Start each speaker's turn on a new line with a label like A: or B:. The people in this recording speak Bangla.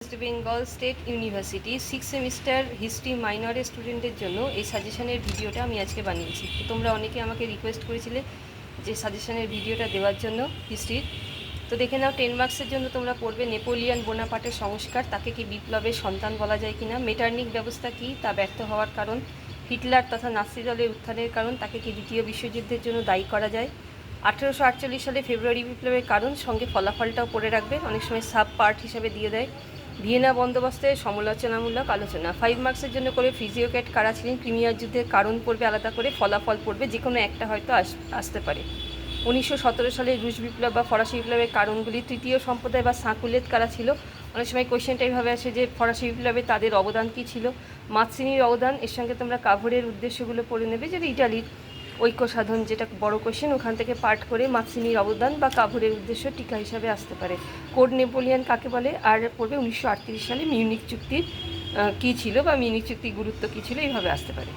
A: West Bengal state university 6 semester history মাইনরের স্টুডেন্টদের জন্য এই সাজেশনের ভিডিওটা আমি আজকে বানিয়েছি। তো তোমরা অনেকে আমাকে রিকোয়েস্ট করেছিলে যে সাজেশনের ভিডিওটা দেওয়ার জন্য হিস্ট্রির। তো দেখে নাও, 10 মার্কসের জন্য তোমরা পড়বে নেপোলিয়ান বোনাপার্টের সংস্কার, তাকে কি বিপ্লবের সন্তান বলা যায় কিনা, মেটার্নিক ব্যবস্থা কি, তা ব্যর্থ হওয়ার কারণ, হিটলার তথা নাৎসি দলের উত্থানের কারণ, তাকে কি দ্বিতীয় বিশ্বযুদ্ধের জন্য দায়ী করা যায়, 1848 সালে ফেব্রুয়ারি বিপ্লবের কারণ, সঙ্গে ফলাফলটাও পড়ে রাখবে, অনেক সময় সাব পার্ট হিসাবে দিয়ে দেয়। ভিয়েনা বন্দোবস্তের সমালোচনামূলক আলোচনা। 5 মার্কসের জন্য করে ফিজিওক্যাট কারা ছিলেন, ক্রিমিয়ার যুদ্ধের কারণ পড়বে আলাদা করে, ফলাফল পড়বে, যে কোনো একটা হয়তো আসতে পারে। 1917 সালে রুশ বিপ্লব বা ফরাসি বিপ্লবের কারণগুলি, তৃতীয় সম্প্রদায় বা সাকুলেত কারা ছিল। অনেক সময় কোয়েশ্চেনটা এইভাবে আসে যে ফরাসি বিপ্লবে তাদের অবদান কী ছিল, মাৎসিনির অবদান, এর সঙ্গে তোমরা কাভরের উদ্দেশ্যগুলো পড়ে নেবে, যেটা ইটালির ঐক্য সাধন, যেটা বড় কোয়েশ্চেন, ওখান থেকে পার্ট করে মাৎসিনির অবদান বা কাভরের উদ্দেশ্য টিকা হিসাবে আসতে পারে। কোড নেপোলিয়ান কাকে বলে, আর পড়বে 1938 সালে মিউনিক চুক্তির কী ছিল বা মিউনিক চুক্তির গুরুত্ব কী ছিল, এইভাবে আসতে পারে।